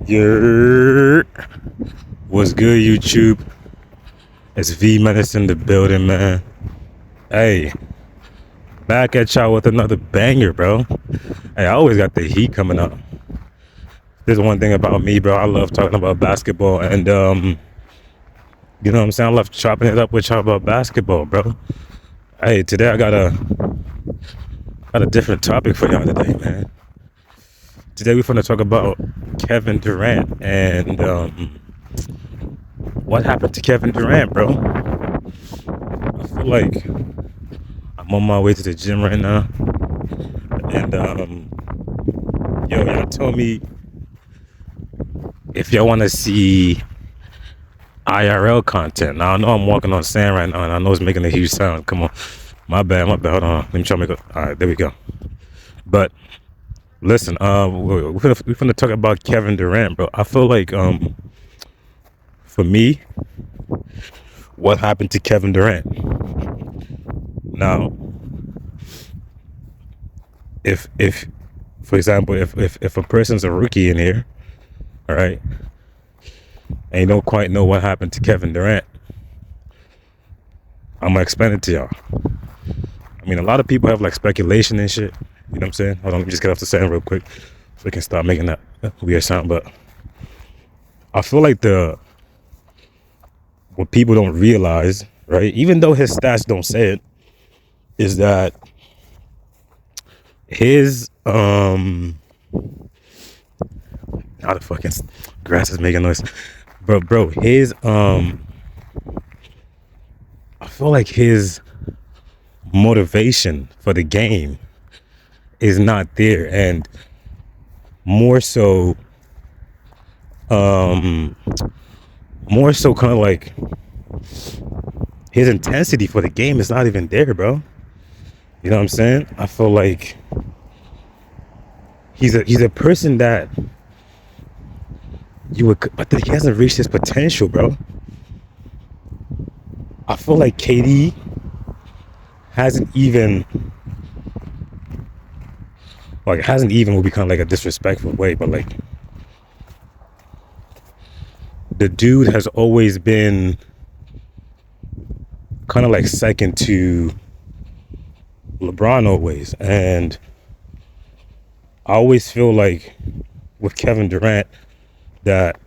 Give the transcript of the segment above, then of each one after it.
Yer, what's good, YouTube? It's V Menace in the building, man. Hey, back at y'all with another banger, bro. Hey, I always got the heat coming up. There's one thing about me, bro. I love talking about basketball, and you know what I'm saying. I love chopping it up with y'all about basketball, bro. Hey, today I got a different topic for y'all today, man. Today we're gonna talk about Kevin Durant and what happened to Kevin Durant, bro. I feel like I'm on my way to the gym right now, and y'all told me if y'all want to see IRL content. Now I know I'm walking on sand right now, and I know it's making a huge sound. Come on, my bad. Hold on. Let me try to make it. All right, there we go. But listen, we're gonna talk about Kevin Durant, bro. I feel like for me, what happened to Kevin Durant? Now, if for example, if a person's a rookie in here, all right, and you don't quite know what happened to Kevin Durant, I'm gonna explain it to y'all. I mean, a lot of people have like speculation and shit. You know what I'm saying? Hold on, let me just get off the sand real quick so we can start making that weird sound. But I feel like what people don't realize, right? Even though his stats don't say it, is that his now the fucking grass is making noise. Bro, his I feel like his motivation for the game is not there, and more so kind of like his intensity for the game is not even there, bro. You know what I'm saying? I feel like he's a person that but that he hasn't reached his potential, bro. I feel like KD hasn't even will be kind of like a disrespectful way, but like the dude has always been kind of like second to LeBron always, and I always feel like with Kevin Durant that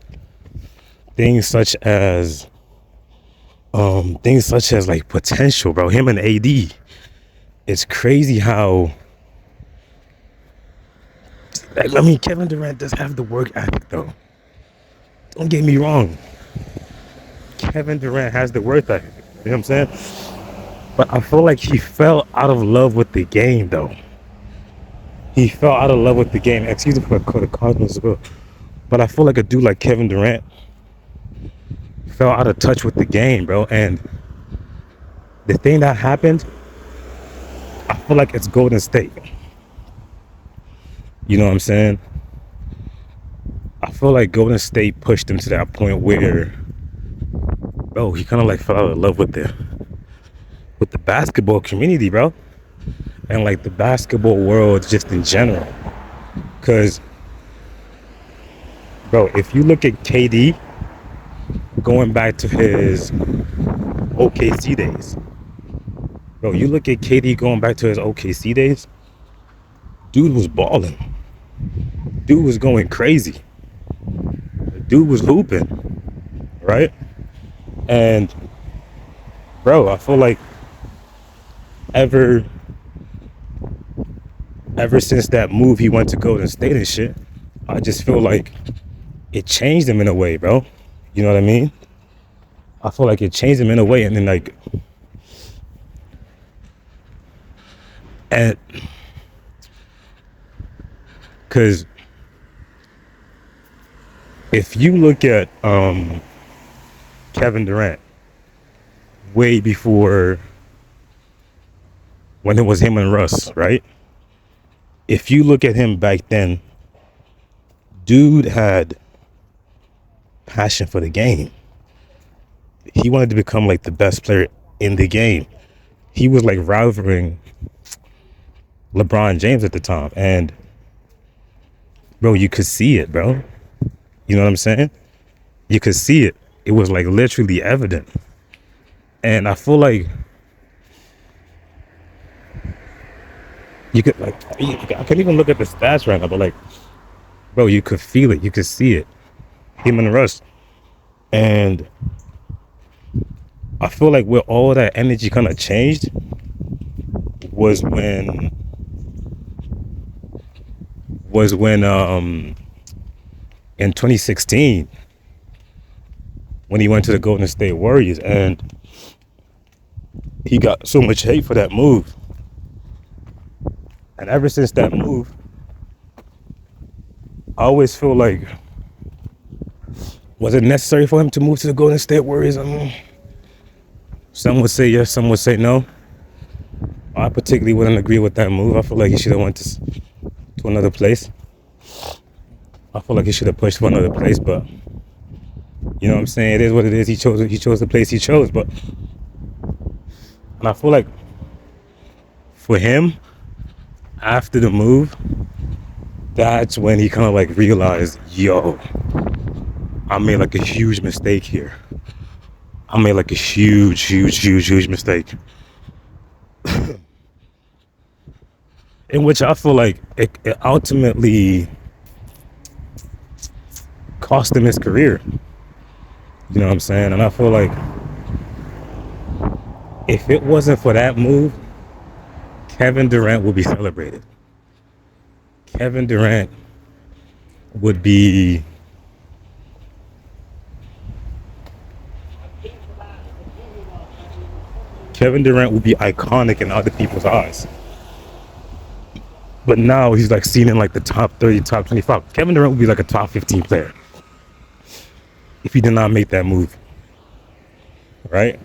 things such as like potential, bro. Him and AD, it's crazy how. I mean, Kevin Durant does have the work ethic, though. Don't get me wrong. Kevin Durant has the work ethic. You know what I'm saying? But I feel like he fell out of love with the game, though. He fell out of love with the game. Excuse me for the Cosmos as well. But I feel like a dude like Kevin Durant fell out of touch with the game, bro. And the thing that happened, I feel like it's Golden State. You know what I'm saying? I feel like Golden State pushed him to that point where, bro, he kind of like fell out of love with the basketball community, bro. And like the basketball world just in general. Because, bro, if you look at KD going back to his OKC days, bro, you look at KD going back to his OKC days, dude was balling. Dude was going crazy. Dude was hooping, right? And, bro, I feel like ever since that move he went to Golden State and shit, I just feel like it changed him in a way, bro. You know what I mean? I feel like it changed him in a way, and then like, and because if you look at Kevin Durant way before when it was him and Russ, right? If you look at him back then, dude had passion for the game. He wanted to become like the best player in the game. He was like rivaling LeBron James at the time, and bro, you could see it, bro. You know what I'm saying? You could see it. It was like literally evident. And I feel like you could like I can't even look at the stats right now, but like, bro, you could feel it. You could see it. Him and Russ. And I feel like where all that energy kind of changed was when in 2016 when he went to the Golden State Warriors, and he got so much hate for that move. And ever since that move, I always feel like, was it necessary for him to move to the Golden State Warriors? Some would say yes, some would say no. I particularly wouldn't agree with that move. I feel like he should have went to another place. I feel like he should have pushed for another place, but you know what I'm saying? It is what it is. He chose the place he chose, but and I feel like for him, after the move, that's when he kind of like realized, yo, I made like a huge mistake here. I made like a huge mistake. In which I feel like it ultimately cost him his career. You know what I'm saying? And I feel like if it wasn't for that move, Kevin Durant would be celebrated. Kevin Durant would be iconic in other people's eyes. But now he's like seen in like the top 30, top 25. Kevin Durant would be like a top 15 player if he did not make that move. Right?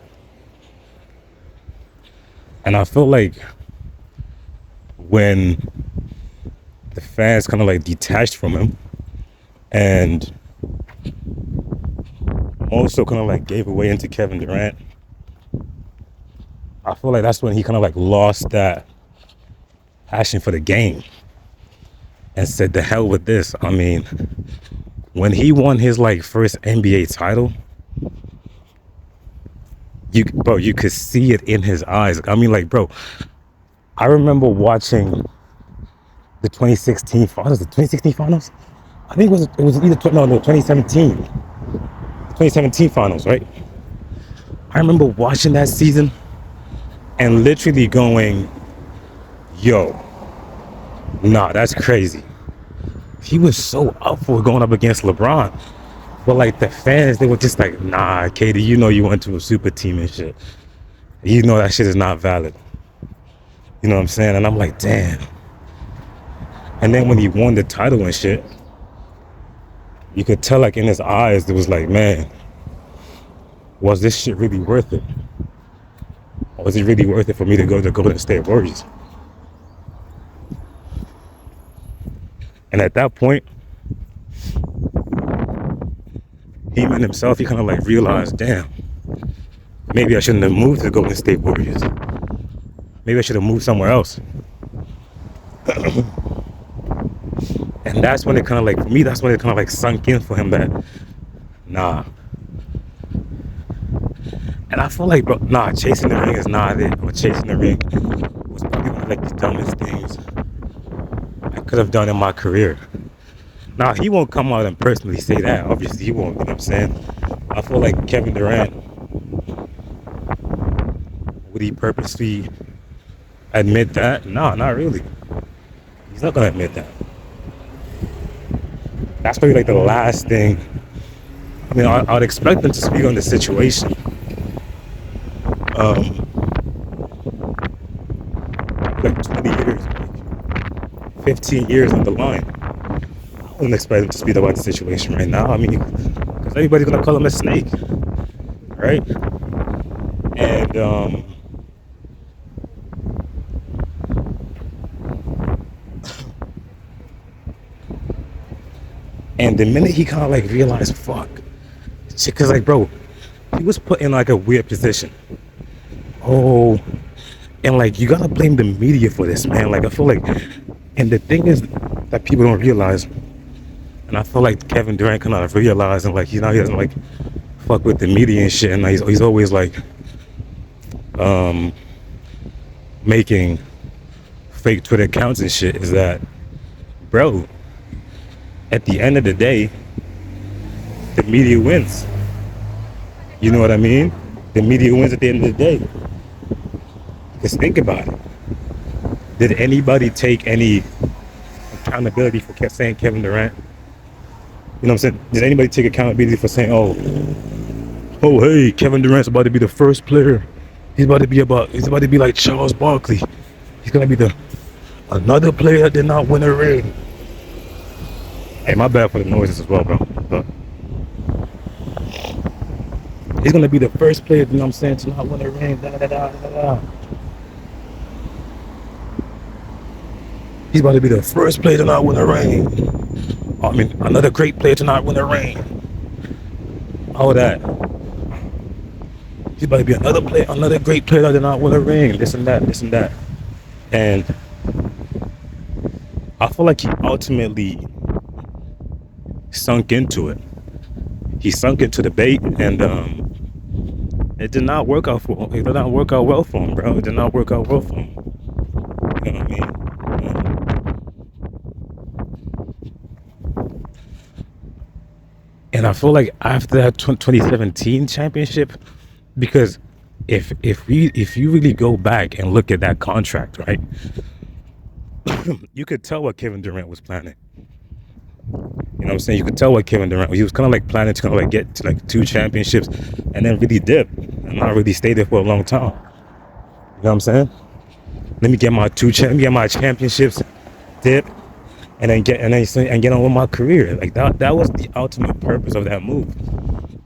And I feel like when the fans kind of like detached from him and also kind of like gave away into Kevin Durant, I feel like that's when he kind of like lost that passion for the game and said, the hell with this. I mean, when he won his like first NBA title, you could see it in his eyes. I mean, like, bro, I remember watching the 2016 finals. The 2016 finals? I think it was either 2017. The 2017 finals, right? I remember watching that season and literally going, yo, nah, that's crazy. He was so up for going up against LeBron. But like the fans, they were just like, nah, Katie, you know you went to a super team and shit. You know that shit is not valid. You know what I'm saying? And I'm like, damn. And then when he won the title and shit, you could tell like in his eyes, it was like, man, was this shit really worth it? Or was it really worth it for me to go to the Golden State Warriors? And at that point, him and himself, he kind of like realized, damn, maybe I shouldn't have moved to the Golden State Warriors. Maybe I should have moved somewhere else. And that's when it kind of like, for me, that's when it kind of like sunk in for him that, nah. And I feel like, bro, nah, chasing the ring is not it. Or chasing the ring was probably one of like the dumbest things I could have done in my career. Now, he won't come out and personally say that. Obviously, he won't, you know what I'm saying? I feel like Kevin Durant, would he purposely admit that? No, not really. He's not going to admit that. That's probably like the last thing. I mean, I'd expect them to speak on the situation. Like 20 years, like 15 years on the line. I wouldn't expect them to speak about the situation right now. I mean, because everybody's going to call him a snake. Right? And, and the minute he kind of like realized, fuck, because like, bro, he was put in like a weird position. Oh, and like, you gotta blame the media for this, man. Like, I feel like, and the thing is that people don't realize, And I feel like Kevin Durant kind of realizing like he doesn't like fuck with the media and shit, and he's always like um making fake Twitter accounts and shit. Is that, bro? At the end of the day, the media wins. You know what I mean? The media wins at the end of the day. Because think about it. Did anybody take any accountability for saying Kevin Durant? You know what I'm saying? Did anybody take accountability for saying, oh, hey, Kevin Durant's about to be the first player. He's about to be like Charles Barkley. He's gonna be another player that did not win a ring. Hey, my bad for the noises as well, bro. But he's gonna be the first player, you know what I'm saying, to not win a ring. Da, da, da, da, da. He's about to be the first player to not win a ring. I mean, another great player to not win a ring. All that. He's about to be another great player that did not win a ring. This and that. And I feel like he ultimately sunk into it. He sunk into the bait, and it did not work out for him. It did not work out well for him, bro. It did not work out well for him. You know what I mean? And I feel like after that 2017 championship, because if you really go back and look at that contract, right, you could tell what Kevin Durant was planning. You know what I'm saying? You could tell what Kevin Durant, he was kind of like planning to kind of like get to like 2 championships and then really dip and not really stay there for a long time. You know what I'm saying? Let me get my championships, dip, and then get on with my career. Like that was the ultimate purpose of that move.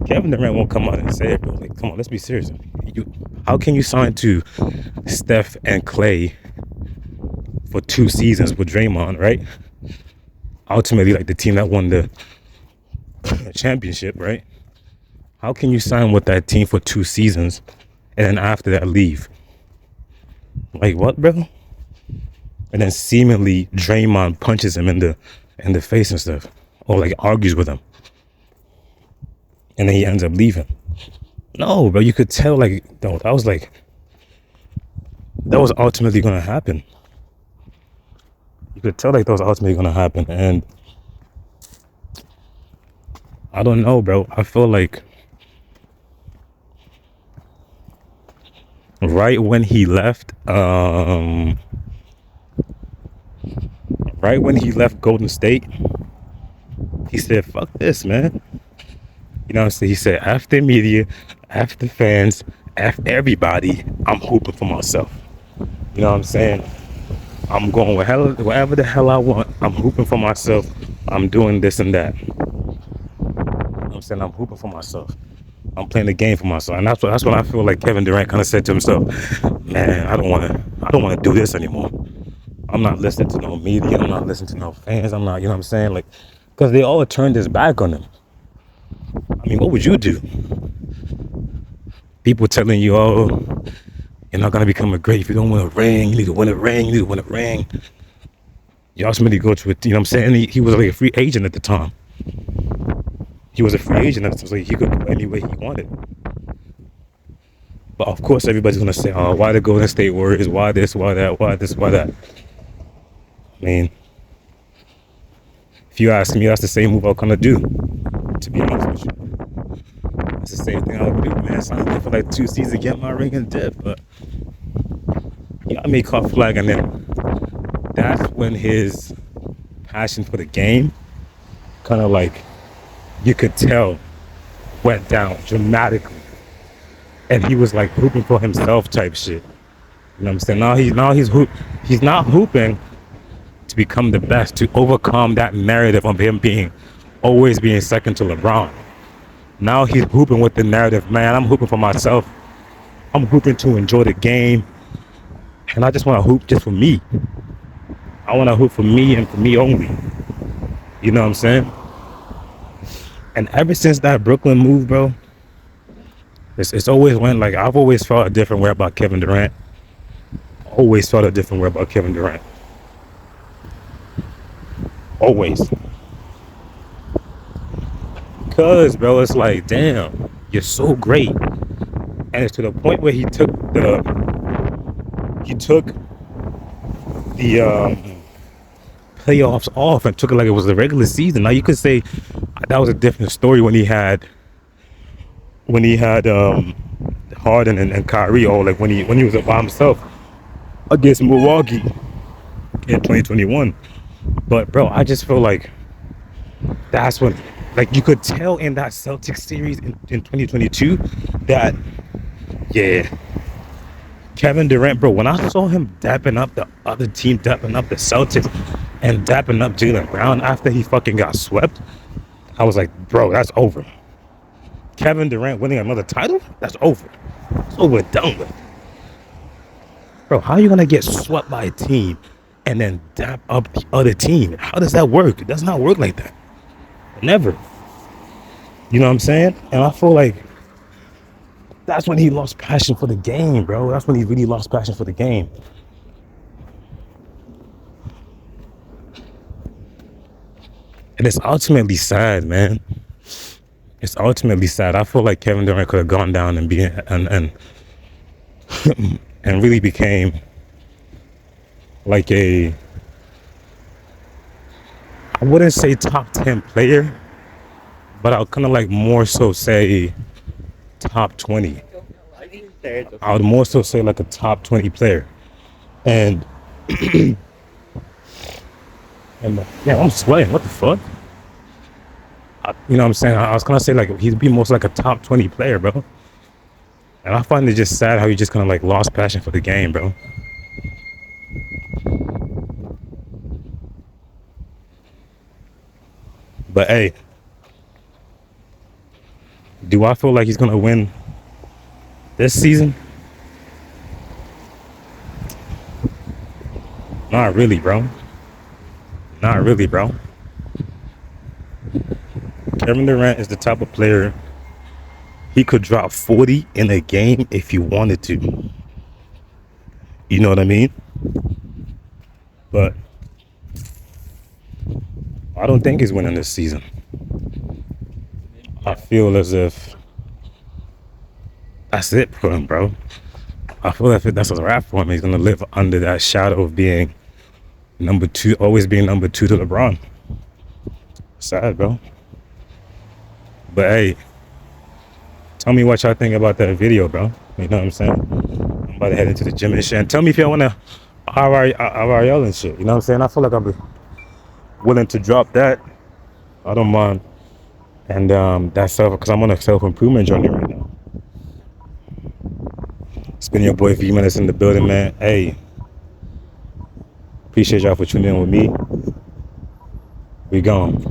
Kevin Durant won't come out and say it, bro. Like, come on, let's be serious. How can you sign to Steph and Clay for 2 seasons with Draymond, right? Ultimately, like the team that won the championship, right? How can you sign with that team for 2 seasons and then after that leave? Like what, bro? And then seemingly Draymond punches him in the face and stuff, or like argues with him, and then he ends up leaving. No, bro, you could tell like that was ultimately gonna happen. You could tell like that was ultimately gonna happen, and I don't know, bro. I feel like right when he left Golden State, he said, fuck this, man. You know what I'm saying? He said, after media, after fans, after everybody, I'm hooping for myself. You know what I'm saying? I'm going wherever the hell I want. I'm hooping for myself. I'm doing this and that. You know what I'm saying? I'm hooping for myself. I'm playing the game for myself. And that's what I feel like Kevin Durant kind of said to himself, man, I don't want to do this anymore. I'm not listening to no media. I'm not listening to no fans. I'm not, you know what I'm saying? Like, because they all turned his back on him. I mean, what would you do? People telling you, oh, you're not going to become a great if you don't win a ring. You need to win a ring. You need to win a ring. You ultimately go to it, you know what I'm saying? He was like a free agent at the time. He was a free agent, so he could go any way he wanted. But of course, everybody's going to say, oh, why the Golden State Warriors? Why this? Why that? Why this? Why that? I mean, if you ask me, that's the same move I'll kind of do, to be honest with you. That's the same thing I would do, man. So I'm for like 2 seasons to get my ring and dip, but I may caught flag, and then that's when his passion for the game kind of like, you could tell, went down dramatically. And he was like hooping for himself type shit. You know what I'm saying? He's not hooping to become the best, to overcome that narrative of him always being second to LeBron. Now he's hooping with the narrative, man, I'm hooping for myself. I'm hooping to enjoy the game. And I just want to hoop just for me. I want to hoop for me and for me only. You know what I'm saying? And ever since that Brooklyn move, bro, it's always went like, I've always felt a different way about Kevin Durant. Always felt a different way about Kevin Durant. Always. because, bro, it's like, damn, you're so great, and it's to the point where he took the playoffs off and took it like it was the regular season. Now you could say that was a different story when he had Harden and Kyrie, or like when he was by himself against Milwaukee in 2021. But bro, I just feel like that's when, like, you could tell in that Celtics series in 2022 that, yeah, Kevin Durant, bro, when I saw him dapping up the other team, dapping up the Celtics, and dapping up Jaylen Brown after he fucking got swept, I was like, bro, that's over. Kevin Durant winning another title? That's over. It's over and done with. Bro, how are you gonna get swept by a team and then dap up the other team? How does that work? It does not work like that. Never. You know what I'm saying? And I feel like that's when he lost passion for the game, bro. That's when he really lost passion for the game. And it's ultimately sad, man. It's ultimately sad. I feel like Kevin Durant could have gone down and and really became like a, I wouldn't say top 10 player, but I'll kind of like more so say top 20. I would more so say like a top 20 player. And yeah, I'm sweating. What the fuck? You know what I'm saying? I was gonna say like he'd be most like a top 20 player, bro. And I find it just sad how he just kind of like lost passion for the game, bro. But hey, do I feel like he's gonna win this season? Not really, bro. Not really, bro. Kevin Durant is the type of player, he could drop 40 in a game if he wanted to. You know what I mean? But I don't think he's winning this season. I feel as if that's it for him, bro. I feel like that's a wrap for him. He's gonna live under that shadow of being number two, always being number two to LeBron. Sad, bro. But hey, tell me what y'all think about that video, bro. You know what I'm saying? I'm about to head into the gym and shit. And tell me if y'all wanna RRL and shit. You know what I'm saying? I feel like I'll be willing to drop that. I don't mind. And that's because I'm on a self-improvement journey right now. It's been your boy V-Minutes in the building, man. Hey, appreciate y'all for tuning in with me. We gone.